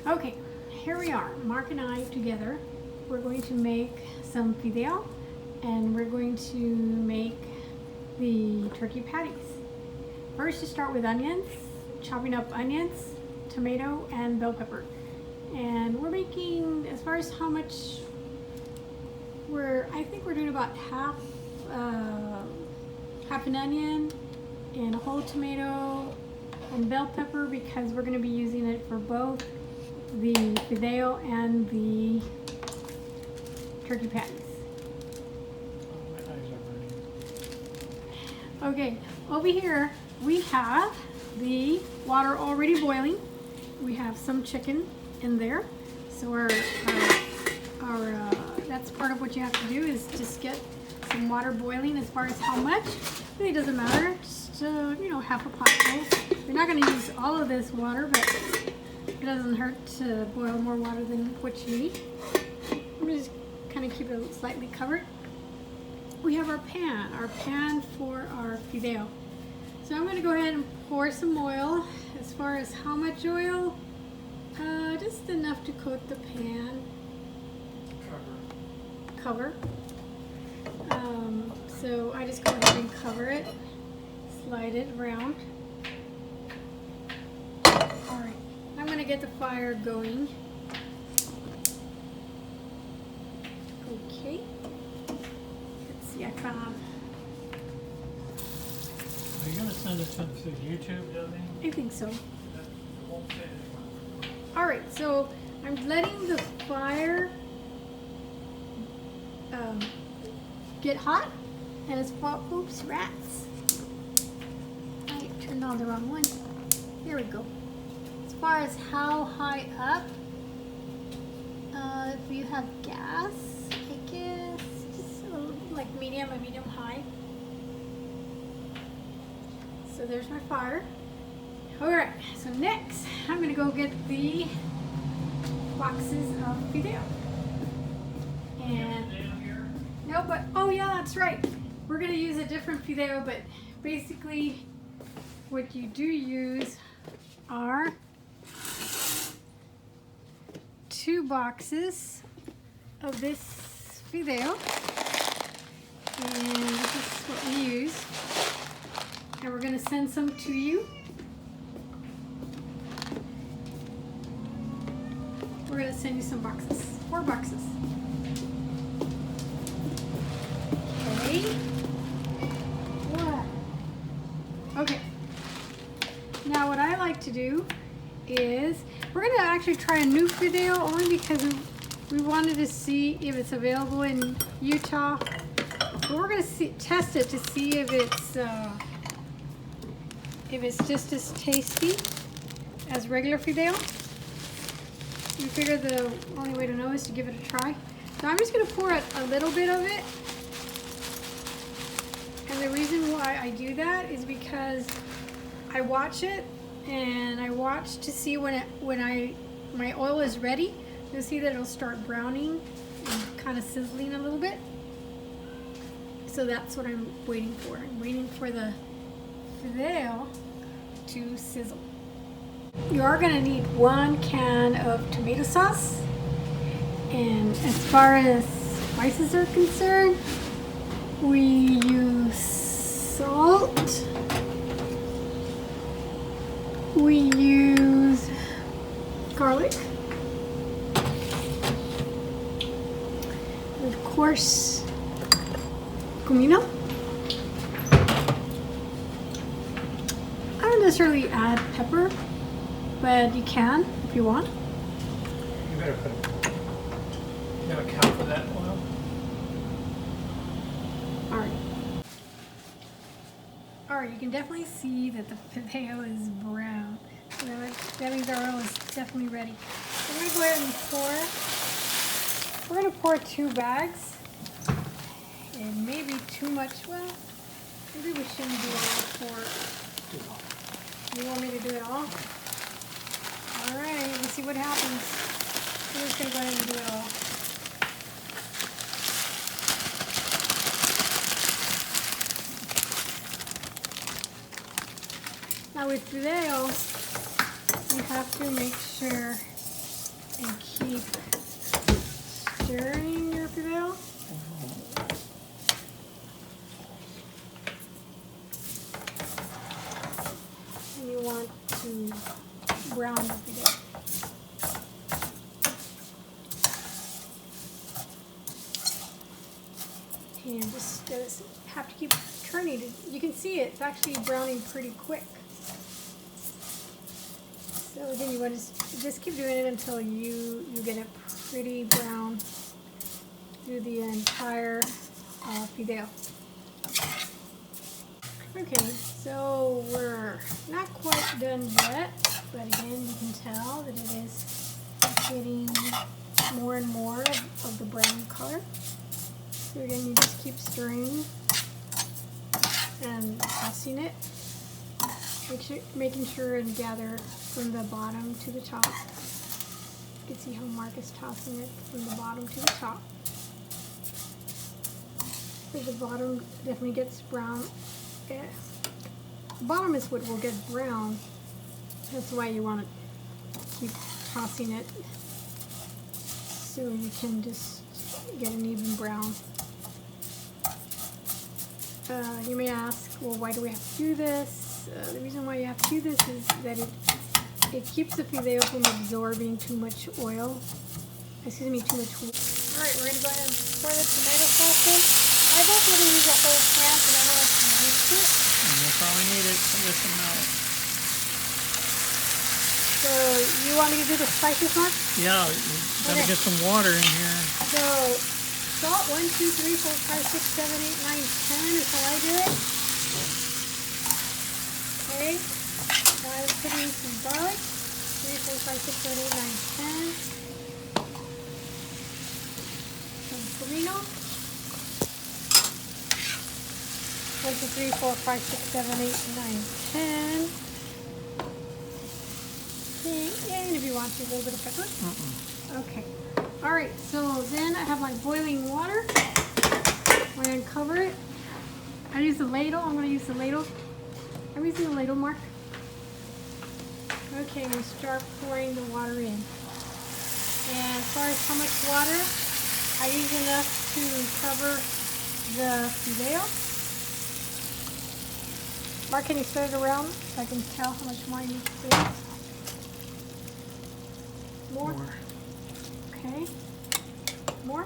Okay, here we are, Mark and I together. We're going to make some fideo and we're going to make the turkey patties. First, you start with onions, chopping up onions, tomato, and bell pepper. And we're making, as far as how much, I think we're doing about half an onion and a whole tomato and bell pepper, because we're going to be using it for both the fideo and the turkey patties. My eyes are burning. Okay, over here we have the water already boiling. We have some chicken in there. So that's part of what you have to do, is just get some water boiling. As far as how much, really doesn't matter. Just half a pot full. You're not going to use all of this water, but it doesn't hurt to boil more water than what you need. I'm just kind of keep it slightly covered. We have our pan for our fideo. So I'm going to go ahead and pour some oil. As far as how much oil, just enough to coat the pan. Cover. So I just go ahead and cover it, slide it around. Alright, I'm going to get the fire going. Okay. Let's see, I found. Are you going to send this one through YouTube, Debbie? I think so. It won't say anymore. Alright, so I'm letting the fire get hot, and it's oops, rats. I turned on the wrong one. There we go. As far as how high up, if you have gas, I guess just like a medium high. So there's my fire. Alright, so next I'm gonna go get the boxes of fideo. And no, but oh yeah, that's right. We're gonna use a different fideo, but basically what you do use are 2 boxes of this fideo, and this is what we use. And we're gonna send some to you. We're gonna send you some boxes, 4 boxes. Okay. What? Okay. Now what I like to do is, we're gonna actually try a new fideo only because we wanted to see if it's available in Utah. But we're gonna test it to see if it's just as tasty as regular fideo. We figured the only way to know is to give it a try. So I'm just gonna pour a little bit of it. And the reason why I do that is because I watch it, and I watch to see when my oil is ready. You'll see that it'll start browning and kind of sizzling a little bit. So that's what I'm waiting for. I'm waiting for the fideo to sizzle. You are going to need 1 can of tomato sauce. And as far as spices are concerned, we use salt. We use garlic. Of course, comino. I don't necessarily add pepper, but you can if you want. You better you have a count for that oil? Alright, you can definitely see that the fideo is brown. So that means our oil is definitely ready. So we're going to go ahead and pour. We're going to pour 2 bags. It may be too much. Well, maybe we shouldn't do all 4. You want me to do it all? Alright, let's see what happens. We're just going to go ahead and do it all. Now with fideo, you have to make sure and keep stirring your fideo. And you want to brown the fideo. And just have to keep turning it. You can see it's actually browning pretty quick. So again, you want to just keep doing it until you get it pretty brown through the entire fideo. Okay, so we're not quite done yet, but again, you can tell that it is getting more and more of the brown color. So again, you just keep stirring and tossing it, making sure and gather from the bottom to the top. You can see how Mark is tossing it from the bottom to the top. So the bottom definitely gets brown. The bottom is what will get brown. That's why you want to keep tossing it so you can just get an even brown. You may ask, well, why do we have to do this? The reason why you have to do this is that it keeps the fideo from absorbing too much oil. Excuse me, too much oil. All right, we're going to go ahead and pour the tomato sauce in. I don't really use a whole can because I don't like to mix it. And that's all we need it for this amount. So you want me to do the spices, Mark? Yeah, you gotta get some water in here. So salt 1, 2, 3, 4, 5, 6, 7, 8, 9, 10 is how I do it. Okay. Now I'm putting in some garlic. 3, 4, 5, 6, 7, 8, 9, 10. Some pimento. 1, 2, 3, 4, 5, 6, 7, 8, 9, 10. Okay, and if you want to, a little bit of pepper. Okay. All right, so then I have my boiling water. I'm going to cover it. I use the ladle. I'm going to use the ladle. I'm using the ladle, Mark. Okay, we start pouring the water in. And as far as how much water, I use enough to cover the fideo. Mark, can you stir it around so I can tell how much more I need to do? More? Okay. More? A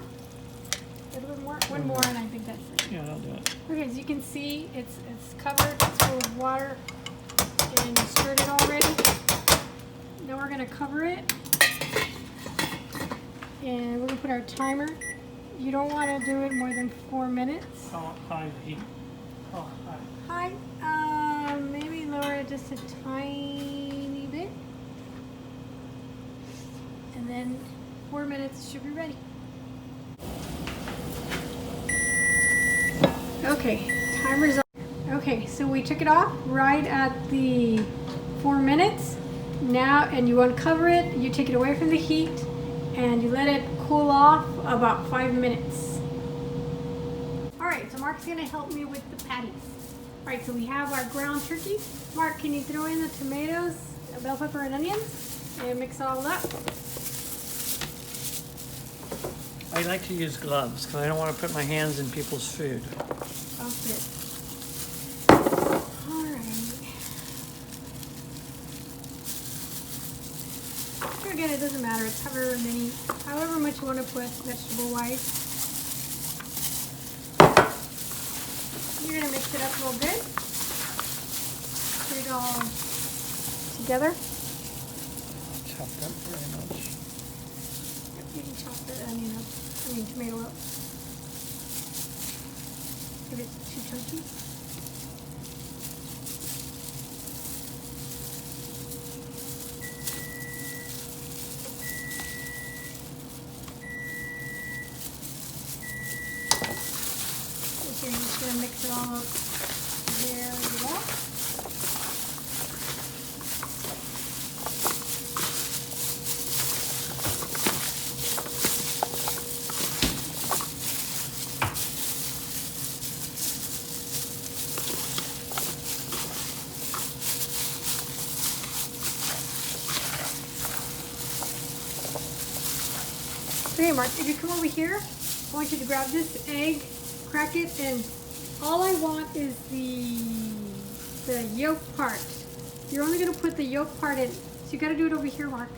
little bit more? One more and I think that's it. Yeah, I'll do it. Okay, as you can see, it's covered, it's full of water, and you stirred it already. Now we're going to cover it, and we're going to put our timer. You don't want to do it more than 4 minutes. How high heat? Oh, high. High, maybe lower it just a tiny bit. And then 4 minutes should be ready. Okay, timer's on. Okay, so we took it off right at the 4 minutes. Now, and you uncover it, you take it away from the heat, and you let it cool off about 5 minutes. Alright, so Mark's gonna help me with the patties. Alright, so we have our ground turkey. Mark, can you throw in the tomatoes, bell pepper, and onions, and mix it all up? I like to use gloves because I don't want to put my hands in people's food. I'll put it. Alright. So again, it doesn't matter. It's however much you want to put vegetable-wise. You're going to mix it up a little bit. Put it all together. Chopped up very much. You can chop the onion up. Tomato up. If it's too chunky. So you're just going to mix it all up very well. Okay, Mark, if you come over here, I want you to grab this egg, crack it, and all I want is the yolk part. You're only gonna put the yolk part in, so you gotta do it over here, Mark.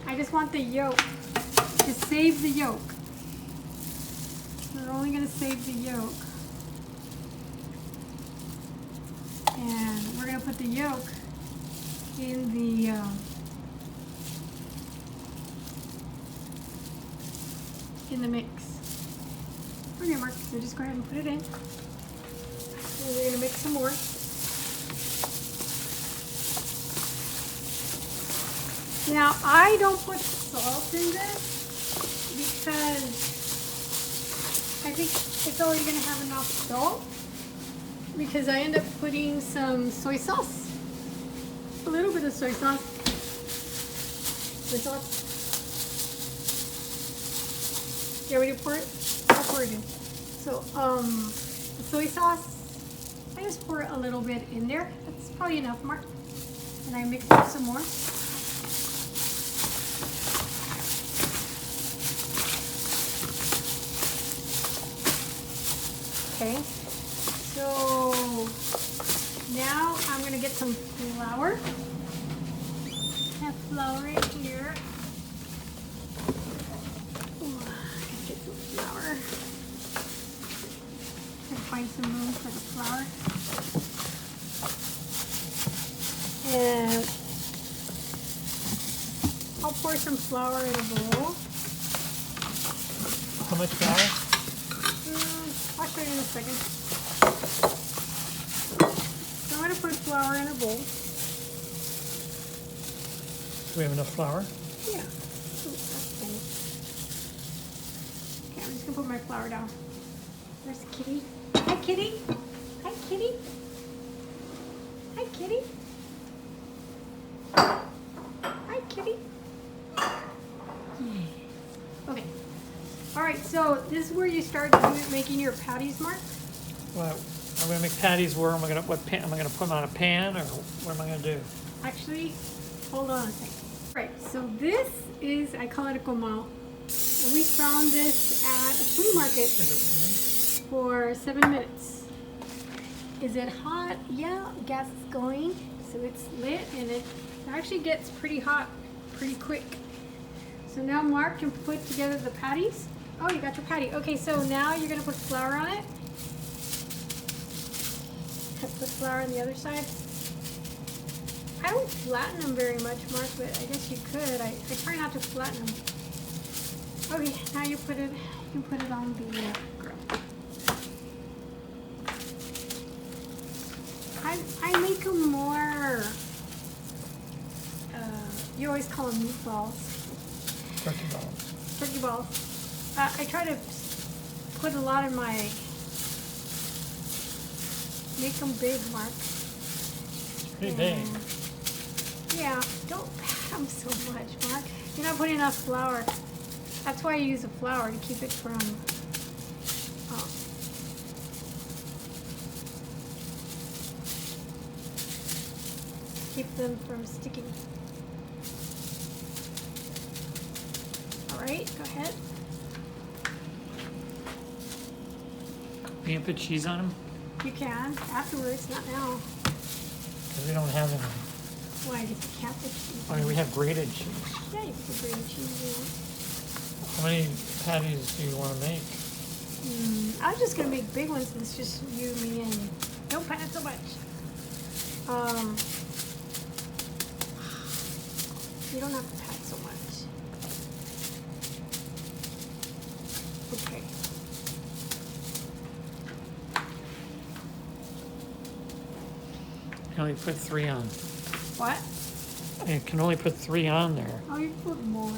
I just want the yolk, to save the yolk. We're only gonna save the yolk. And we're gonna put the yolk in the mix. Okay, Mark, so just go ahead and put it in. And we're gonna mix some more. Now, I don't put salt in this because I think it's already gonna have enough salt, because I end up putting some soy sauce. A little bit of soy sauce. Soy sauce. You want me to pour it? I'll pour it in. So, the soy sauce, I just pour a little bit in there. That's probably enough, Mark. And I mix it some more. Okay, so now I'm gonna get some flour. I have flour in here. Ooh, I gotta get some flour. I can find some room for the flour. And I'll pour some flour in a bowl. How much flour? I'll show you in a second. So I'm going to put flour in a bowl. Do we have enough flour? Yeah. Ooh, that's funny. Okay, I'm just going to put my flour down. There's Kitty. Hi, Kitty. Hi, Kitty. Hi, Kitty. Hi, Kitty. Okay. All right, so this is where you start making your patties, Mark. Well, I'm gonna make patties. Where am I gonna? What pan? Am I gonna put them on a pan, or what am I gonna do? Actually, hold on a second. Right, so this is, I call it a comal. And we found this at a flea market for 7 minutes. Is it hot? Yeah, gas is going, so it's lit, and it actually gets pretty hot pretty quick. So now Mark can put together the patties. Oh, you got your patty. Okay, so now you're gonna put flour on it. Put flour on the other side. I don't flatten them very much, Mark, but I guess you could. I try not to flatten them. Okay, now you put it on the grill. I make them more. You always call them meatballs. Turkey balls. Turkey balls. I try to put a lot in my. Make them big, Mark. Pretty big. Yeah, don't pat them so much, Mark. You're not putting enough flour. That's why I use the flour, to keep it from. Keep them from sticking. All right, go ahead. You can put cheese on them? You can afterwards, not now. Because we don't have any. Why? Because you can't put cheese. I mean, we have grated cheese. Yeah, you can put grated cheese. How many patties do you want to make? I was just gonna make big ones. It's just you, me, and don't pat so much. You don't have to pat so much. Okay. You can only put 3 on. What? You can only put 3 on there. Oh, you put more.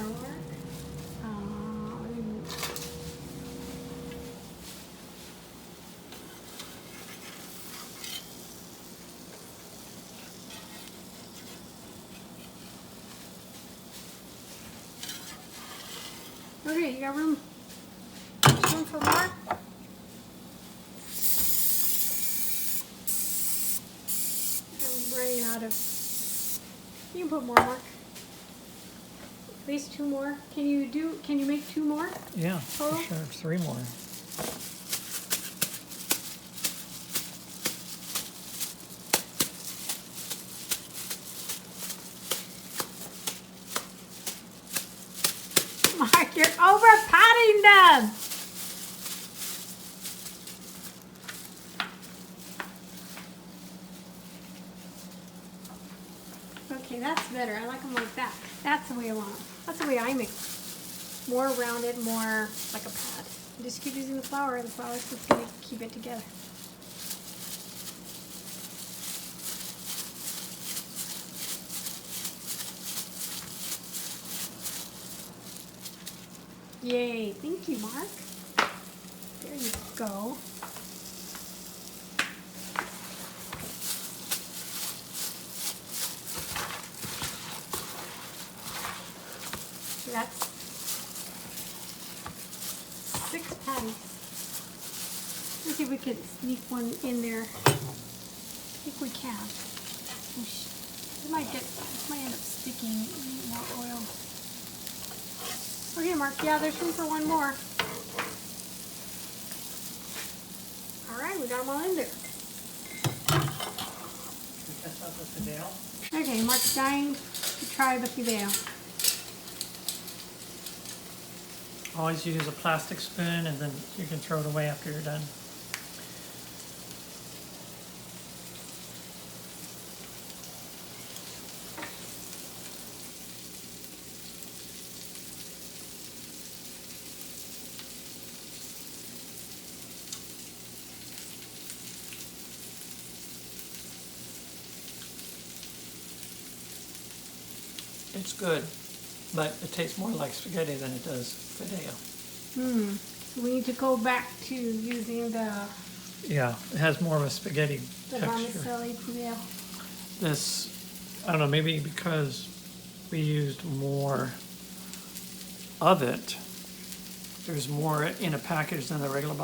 Okay, you got room? Room for more? I'm running out of. You can put more, Mark. At least 2 more. Can you make 2 more? Yeah, for Total? sure, 3 more. Mark, you're over patting them. Okay, that's better. I like them like that. That's the way I want them. That's the way I make them. More rounded, more like a pad. Just keep using the flour. The flour is just going to keep it together. Yay. Thank you, Mark. There you go. That's 6 patties. Let's see if we can sneak one in there. I think we can. It might end up sticking. We need more oil. Okay, Mark. Yeah, there's room for one more. All right, we got them all in there. Test out the fideo. Okay, Mark's dying to try the fideo. Always use a plastic spoon and then you can throw it away after you're done. It's good, but it tastes more like spaghetti than it does fideo. So we need to go back to using the Yeah, it has more of a spaghetti texture. vermicelli fideo. This, I don't know, maybe because we used more of it, there's more in a package than the regular box.